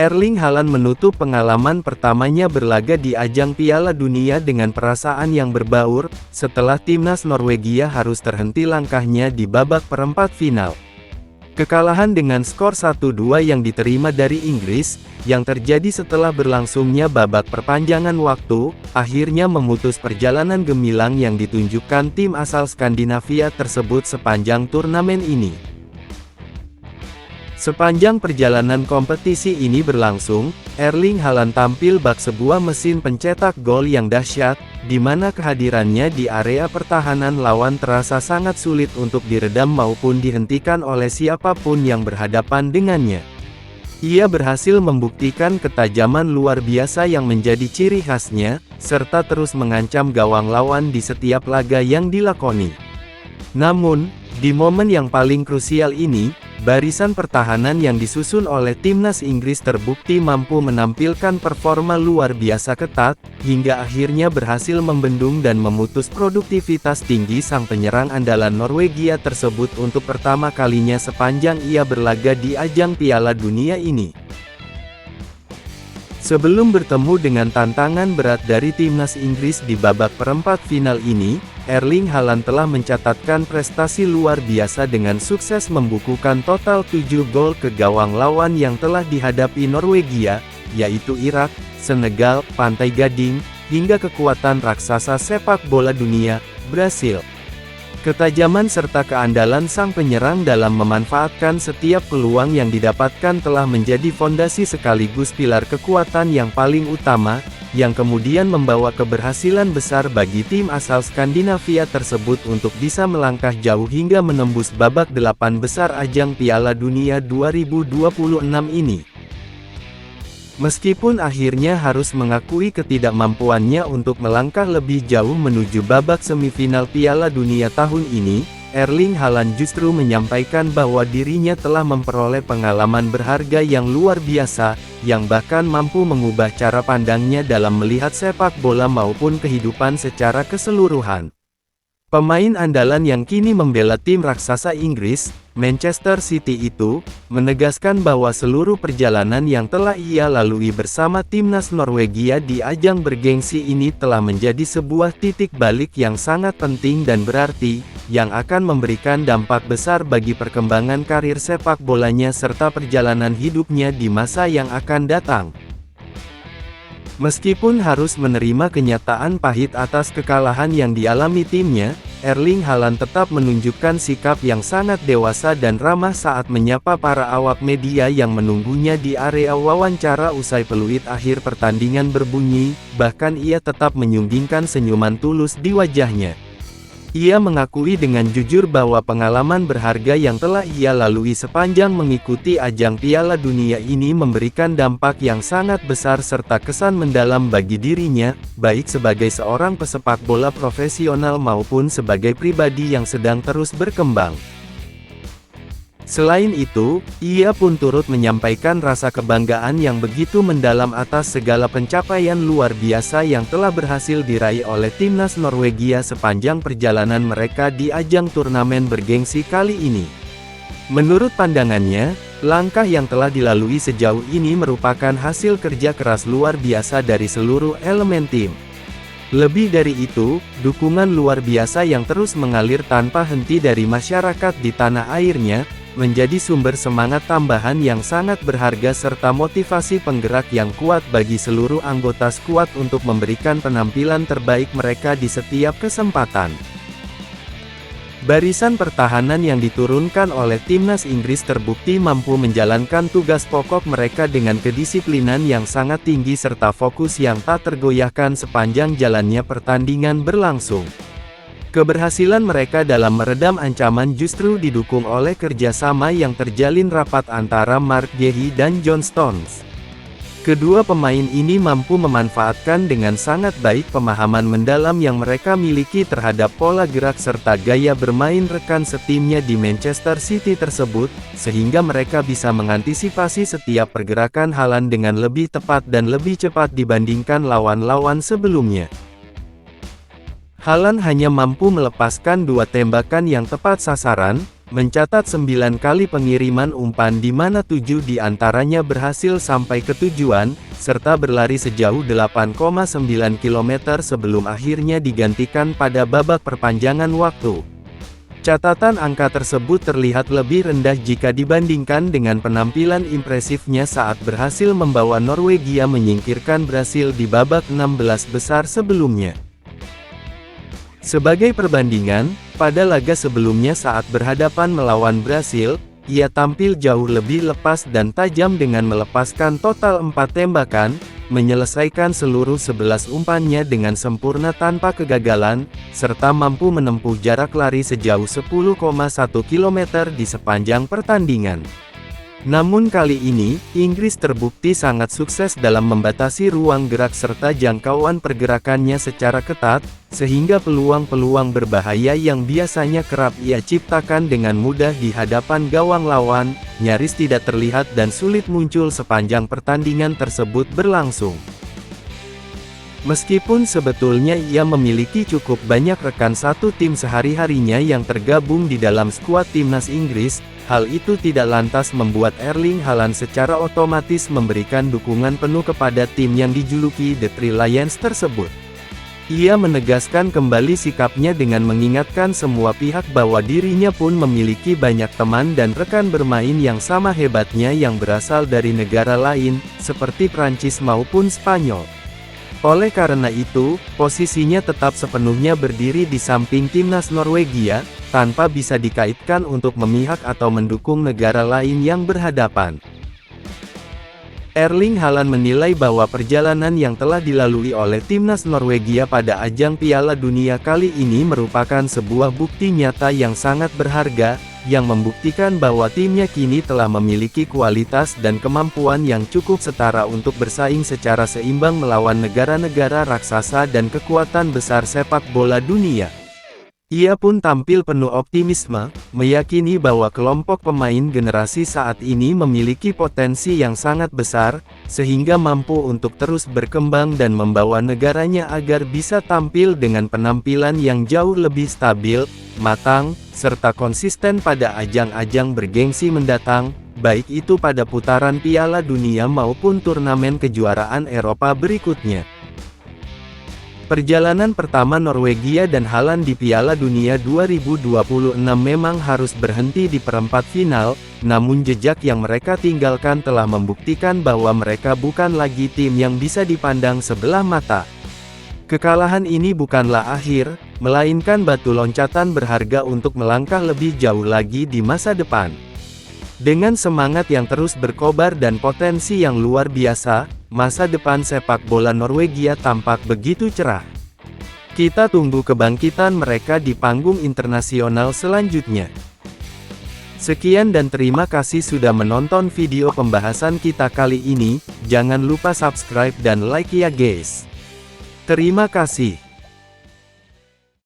Erling Haaland menutup pengalaman pertamanya berlaga di ajang Piala Dunia dengan perasaan yang berbaur, setelah timnas Norwegia harus terhenti langkahnya di babak perempat final. Kekalahan dengan skor 1-2 yang diterima dari Inggris, yang terjadi setelah berlangsungnya babak perpanjangan waktu, akhirnya memutus perjalanan gemilang yang ditunjukkan tim asal Skandinavia tersebut sepanjang turnamen ini. Sepanjang perjalanan kompetisi ini berlangsung, Erling Haaland tampil bak sebuah mesin pencetak gol yang dahsyat, di mana kehadirannya di area pertahanan lawan terasa sangat sulit untuk diredam maupun dihentikan oleh siapapun yang berhadapan dengannya. Ia berhasil membuktikan ketajaman luar biasa yang menjadi ciri khasnya, serta terus mengancam gawang lawan di setiap laga yang dilakoni. Namun, di momen yang paling krusial ini, barisan pertahanan yang disusun oleh timnas Inggris terbukti mampu menampilkan performa luar biasa ketat, hingga akhirnya berhasil membendung dan memutus produktivitas tinggi sang penyerang andalan Norwegia tersebut untuk pertama kalinya sepanjang ia berlaga di ajang Piala Dunia ini. Sebelum bertemu dengan tantangan berat dari timnas Inggris di babak perempat final ini, Erling Haaland telah mencatatkan prestasi luar biasa dengan sukses membukukan total 7 gol ke gawang lawan yang telah dihadapi Norwegia, yaitu Irak, Senegal, Pantai Gading, hingga kekuatan raksasa sepak bola dunia, Brasil. Ketajaman serta keandalan sang penyerang dalam memanfaatkan setiap peluang yang didapatkan telah menjadi fondasi sekaligus pilar kekuatan yang paling utama, yang kemudian membawa keberhasilan besar bagi tim asal Skandinavia tersebut untuk bisa melangkah jauh hingga menembus babak 8 besar ajang Piala Dunia 2026 ini. Meskipun akhirnya harus mengakui ketidakmampuannya untuk melangkah lebih jauh menuju babak semifinal Piala Dunia tahun ini, Erling Haaland justru menyampaikan bahwa dirinya telah memperoleh pengalaman berharga yang luar biasa, yang bahkan mampu mengubah cara pandangnya dalam melihat sepak bola maupun kehidupan secara keseluruhan. Pemain andalan yang kini membela tim raksasa Inggris, Manchester City itu, menegaskan bahwa seluruh perjalanan yang telah ia lalui bersama timnas Norwegia di ajang bergengsi ini telah menjadi sebuah titik balik yang sangat penting dan berarti, yang akan memberikan dampak besar bagi perkembangan karir sepak bolanya serta perjalanan hidupnya di masa yang akan datang. Meskipun harus menerima kenyataan pahit atas kekalahan yang dialami timnya, Erling Haaland tetap menunjukkan sikap yang sangat dewasa dan ramah saat menyapa para awak media yang menunggunya di area wawancara usai peluit akhir pertandingan berbunyi, bahkan ia tetap menyunggingkan senyuman tulus di wajahnya. Ia mengakui dengan jujur bahwa pengalaman berharga yang telah ia lalui sepanjang mengikuti ajang Piala Dunia ini memberikan dampak yang sangat besar serta kesan mendalam bagi dirinya, baik sebagai seorang pesepak bola profesional maupun sebagai pribadi yang sedang terus berkembang. Selain itu, ia pun turut menyampaikan rasa kebanggaan yang begitu mendalam atas segala pencapaian luar biasa yang telah berhasil diraih oleh timnas Norwegia sepanjang perjalanan mereka di ajang turnamen bergengsi kali ini. Menurut pandangannya, langkah yang telah dilalui sejauh ini merupakan hasil kerja keras luar biasa dari seluruh elemen tim. Lebih dari itu, dukungan luar biasa yang terus mengalir tanpa henti dari masyarakat di tanah airnya, menjadi sumber semangat tambahan yang sangat berharga serta motivasi penggerak yang kuat bagi seluruh anggota skuad untuk memberikan penampilan terbaik mereka di setiap kesempatan. Barisan pertahanan yang diturunkan oleh timnas Inggris terbukti mampu menjalankan tugas pokok mereka dengan kedisiplinan yang sangat tinggi serta fokus yang tak tergoyahkan sepanjang jalannya pertandingan berlangsung. Keberhasilan mereka dalam meredam ancaman justru didukung oleh kerjasama yang terjalin rapat antara Mark Guehi dan John Stones. Kedua pemain ini mampu memanfaatkan dengan sangat baik pemahaman mendalam yang mereka miliki terhadap pola gerak serta gaya bermain rekan setimnya di Manchester City tersebut, sehingga mereka bisa mengantisipasi setiap pergerakan Haaland dengan lebih tepat dan lebih cepat dibandingkan lawan-lawan sebelumnya. Haaland hanya mampu melepaskan 2 tembakan yang tepat sasaran, mencatat 9 kali pengiriman umpan di mana 7 diantaranya berhasil sampai ke tujuan, serta berlari sejauh 8,9 km sebelum akhirnya digantikan pada babak perpanjangan waktu. Catatan angka tersebut terlihat lebih rendah jika dibandingkan dengan penampilan impresifnya saat berhasil membawa Norwegia menyingkirkan Brasil di babak 16 besar sebelumnya. Sebagai perbandingan, pada laga sebelumnya saat berhadapan melawan Brasil, ia tampil jauh lebih lepas dan tajam dengan melepaskan total 4 tembakan, menyelesaikan seluruh 11 umpannya dengan sempurna tanpa kegagalan, serta mampu menempuh jarak lari sejauh 10,1 km di sepanjang pertandingan. Namun kali ini, Inggris terbukti sangat sukses dalam membatasi ruang gerak serta jangkauan pergerakannya secara ketat, sehingga peluang-peluang berbahaya yang biasanya kerap ia ciptakan dengan mudah di hadapan gawang lawan, nyaris tidak terlihat dan sulit muncul sepanjang pertandingan tersebut berlangsung. Meskipun sebetulnya ia memiliki cukup banyak rekan satu tim sehari-harinya yang tergabung di dalam skuad timnas Inggris, hal itu tidak lantas membuat Erling Haaland secara otomatis memberikan dukungan penuh kepada tim yang dijuluki The Three Lions tersebut. Ia menegaskan kembali sikapnya dengan mengingatkan semua pihak bahwa dirinya pun memiliki banyak teman dan rekan bermain yang sama hebatnya yang berasal dari negara lain, seperti Prancis maupun Spanyol. Oleh karena itu, posisinya tetap sepenuhnya berdiri di samping timnas Norwegia, tanpa bisa dikaitkan untuk memihak atau mendukung negara lain yang berhadapan. Erling Haaland menilai bahwa perjalanan yang telah dilalui oleh timnas Norwegia pada ajang Piala Dunia kali ini merupakan sebuah bukti nyata yang sangat berharga, yang membuktikan bahwa timnya kini telah memiliki kualitas dan kemampuan yang cukup setara untuk bersaing secara seimbang melawan negara-negara raksasa dan kekuatan besar sepak bola dunia. Ia pun tampil penuh optimisme, meyakini bahwa kelompok pemain generasi saat ini memiliki potensi yang sangat besar, sehingga mampu untuk terus berkembang dan membawa negaranya agar bisa tampil dengan penampilan yang jauh lebih stabil, matang, serta konsisten pada ajang-ajang bergengsi mendatang, baik itu pada putaran Piala Dunia maupun turnamen kejuaraan Eropa berikutnya. Perjalanan pertama Norwegia dan Haaland di Piala Dunia 2026 memang harus berhenti di perempat final, namun jejak yang mereka tinggalkan telah membuktikan bahwa mereka bukan lagi tim yang bisa dipandang sebelah mata. Kekalahan ini bukanlah akhir, melainkan batu loncatan berharga untuk melangkah lebih jauh lagi di masa depan. Dengan semangat yang terus berkobar dan potensi yang luar biasa, masa depan sepak bola Norwegia tampak begitu cerah. Kita tunggu kebangkitan mereka di panggung internasional selanjutnya. Sekian dan terima kasih sudah menonton video pembahasan kita kali ini, jangan lupa subscribe dan like ya guys. Terima kasih.